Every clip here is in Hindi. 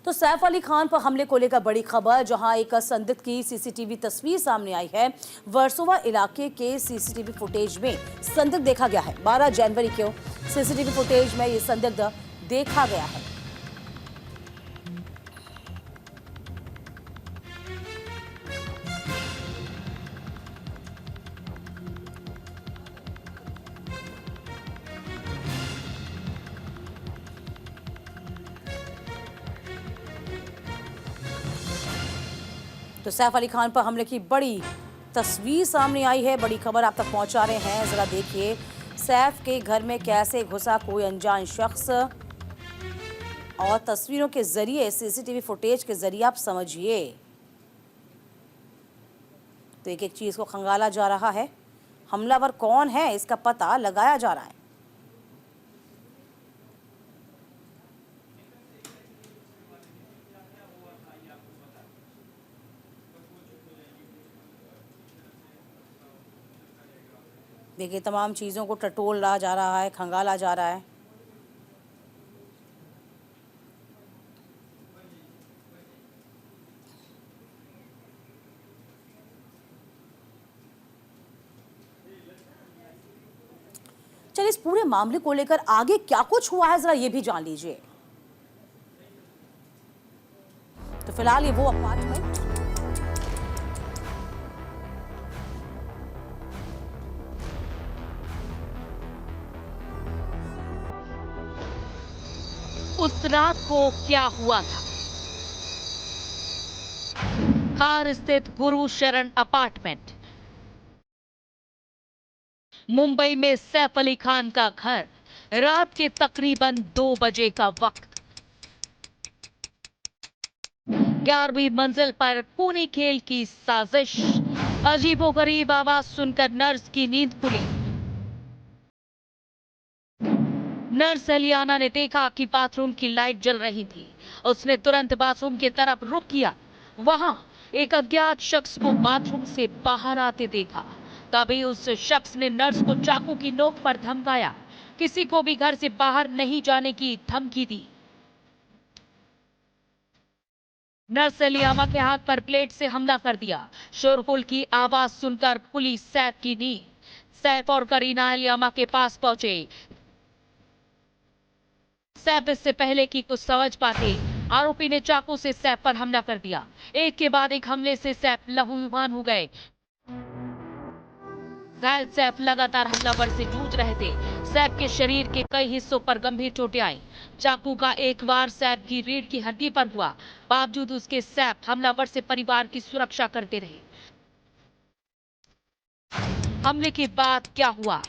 तो सैफ अली खान पर हमले को लेकर बड़ी खबर, जहां एक संदिग्ध की सीसीटीवी तस्वीर सामने आई है। वर्सोवा इलाके के सीसीटीवी फुटेज में संदिग्ध देखा गया है। 12 जनवरी को सीसीटीवी फुटेज में ये संदिग्ध देखा गया है। तो सैफ अली खान पर हमले की बड़ी तस्वीर सामने आई है। बड़ी खबर आप तक पहुंचा रहे हैं, जरा देखिए सैफ के घर में कैसे घुसा कोई अनजान शख्स, और तस्वीरों के जरिए, सीसीटीवी फुटेज के जरिए आप समझिए। तो एक एक चीज को खंगाला जा रहा है। हमलावर कौन है इसका पता लगाया जा रहा है। देखिए तमाम चीज़ों को टटोला जा रहा है, खंगाला जा रहा है। चलिए इस पूरे मामले को लेकर आगे क्या कुछ हुआ है, जरा ये भी जान लीजिए। तो फिलहाल ये वो अपार्टमेंट उस रात को क्या हुआ था? खार स्थित गुरु शरण अपार्टमेंट, मुंबई में सैफ अली खान का घर। रात के तकरीबन 2 बजे का वक्त। 11वीं मंजिल पर पूरी खेल की साजिश। अजीबोगरीब आवाज सुनकर नर्स की नींद खुली। नर्स अलियाना ने देखा कि बाथरूम की लाइट जल रही थी। उसने तुरंत बाथरूम की तरफ रुख किया। वहां एक अज्ञात शख्स को बाथरूम से बाहर आते देखा। तभी उस शख्स ने नर्स को चाकू की नोक पर धमकाया। किसी को भी घर से बाहर नहीं जाने की धमकी दी। नर्स अलियाना के हाथ पर प्लेट से हमला कर दिया। शोरगुल की आवाज सुनकर पुलिस सैफ की नींद। सैफ और करीना अलियाना के पास पहुंचे। सैफ इससे पहले कि कुछ समझ पाते, आरोपी ने चाकू से सैफ पर हमला कर दिया। एक के बाद एक हमले से सैफ लहूलुहान हो गए। घायल सैफ लगातार हमलावर से जूझ रहे थे। सैफ के शरीर के कई हिस्सों पर गंभीर चोटें आईं। चाकू का एक वार सैफ की रीढ़ की हड्डी पर हुआ। बावजूद उसके सैफ हमलावर से परिवार की सुरक्षा करते रहे। हमले के बाद क्या हुआ?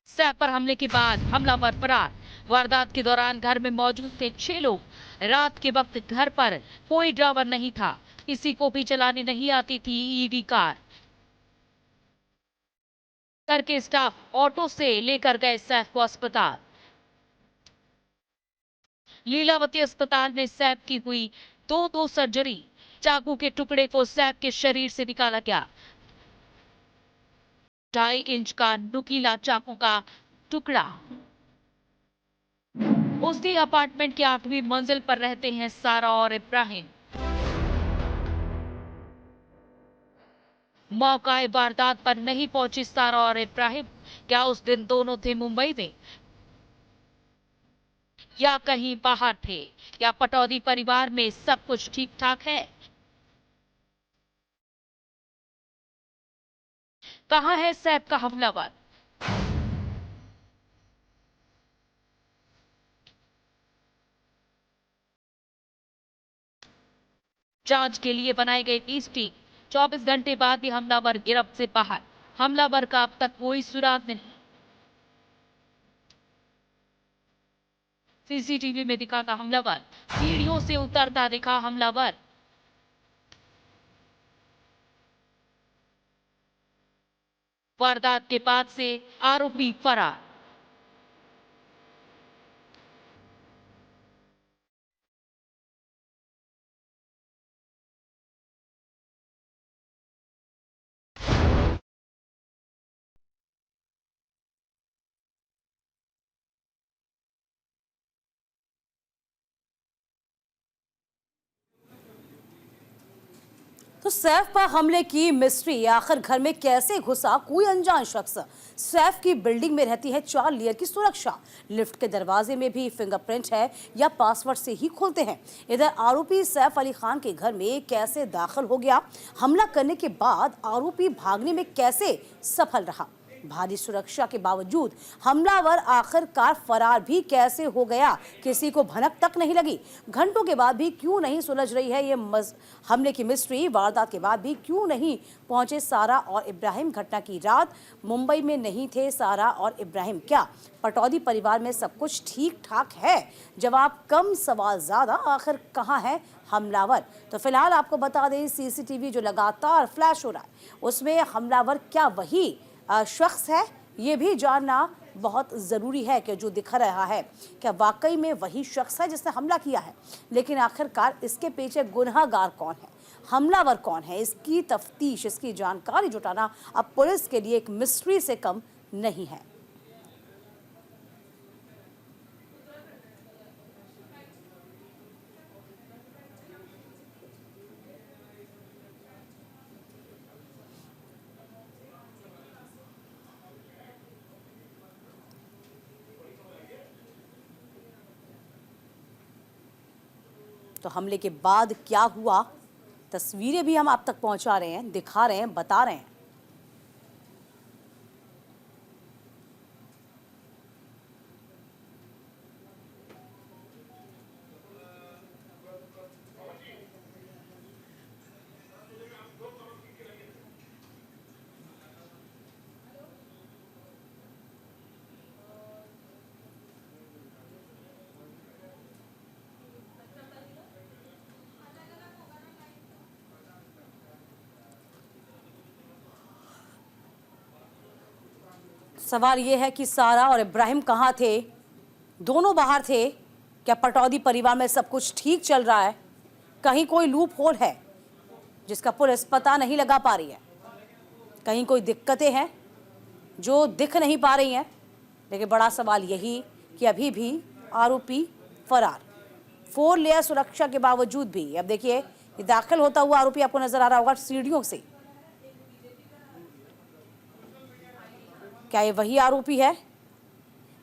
सैफ पर हमले के बाद हमलावर फरार। वारदात के दौरान घर में मौजूद थे 6 लोग। रात के वक्त घर पर कोई ड्राइवर नहीं था। किसी को भी चलाने नहीं आती थी ईवी कार। घर के स्टाफ ऑटो से लेकर गए सैफ को अस्पताल। लीलावती अस्पताल में सैफ की हुई दो सर्जरी। चाकू के टुकड़े को सैफ के शरीर से निकाला गया। 2.5 इंच का नुकीला चाकू का टुकड़ा। उसी अपार्टमेंट की 8वीं मंजिल पर रहते हैं सारा और इब्राहिम। मौका वारदात पर नहीं पहुंची सारा और इब्राहिम। क्या उस दिन दोनों थे मुंबई में, या कहीं बाहर थे, या पटौदी परिवार में सब कुछ ठीक ठाक है? कहां है सैफ का हमलावर? जांच के लिए बनाई गई 30 टीम। 24 घंटे बाद भी हमलावर गिरफ्त से बाहर। हमलावर का अब तक कोई सुराग नहीं। सीसीटीवी में दिखा था हमलावर। सीढ़ियों से उतरता दिखा हमलावर। वारदात के बाद से आरोपी फरार। तो सैफ पर हमले की मिस्ट्री, आखिर घर में कैसे घुसा कोई अनजान शख्स। सैफ की बिल्डिंग में रहती है 4 लेयर की सुरक्षा, लिफ्ट के दरवाजे में भी फिंगरप्रिंट है या पासवर्ड से ही खोलते हैं। इधर आरोपी सैफ अली खान के घर में कैसे दाखिल हो गया, हमला करने के बाद आरोपी भागने में कैसे सफल रहा, भारी सुरक्षा के बावजूद हमलावर आखिरकार फरार भी कैसे हो गया, किसी को भनक तक नहीं लगी। घंटों के बाद भी क्यों नहीं सुलझ रही है ये हमले की मिस्ट्री। वारदात के बाद भी क्यों नहीं पहुंचे सारा और इब्राहिम। घटना की रात मुंबई में नहीं थे सारा और इब्राहिम। क्या पटौदी परिवार में सब कुछ ठीक ठाक है? जवाब कम, सवाल ज्यादा। आखिर कहां है हमलावर? तो फिलहाल आपको बता दें, सीसीटीवी जो लगातार फ्लैश हो रहा है उसमें हमलावर क्या वही शख्स है, ये भी जानना बहुत ज़रूरी है कि जो दिख रहा है क्या वाकई में वही शख्स है जिसने हमला किया है। लेकिन आखिरकार इसके पीछे गुनहगार कौन है, हमलावर कौन है, इसकी तफ्तीश, इसकी जानकारी जुटाना अब पुलिस के लिए एक मिस्ट्री से कम नहीं है। तो हमले के बाद क्या हुआ, तस्वीरें भी हम आप तक पहुंचा रहे हैं, दिखा रहे हैं, बता रहे हैं। सवाल ये है कि सारा और इब्राहिम कहाँ थे? दोनों बाहर थे। क्या पटौदी परिवार में सब कुछ ठीक चल रहा है? कहीं कोई लूप होल है जिसका पुलिस पता नहीं लगा पा रही है? कहीं कोई दिक्कतें हैं जो दिख नहीं पा रही हैं? लेकिन बड़ा सवाल यही कि अभी भी आरोपी फरार, 4 लेयर सुरक्षा के बावजूद भी। अब देखिए, ये दाखिल होता हुआ आरोपी आपको नजर आ रहा होगा सीढ़ियों से। क्या ये वही आरोपी है?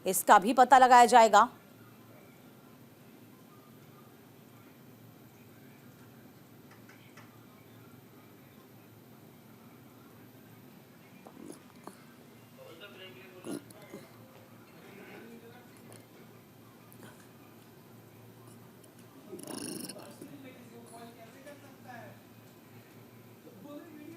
इसका भी पता लगाया जाएगा।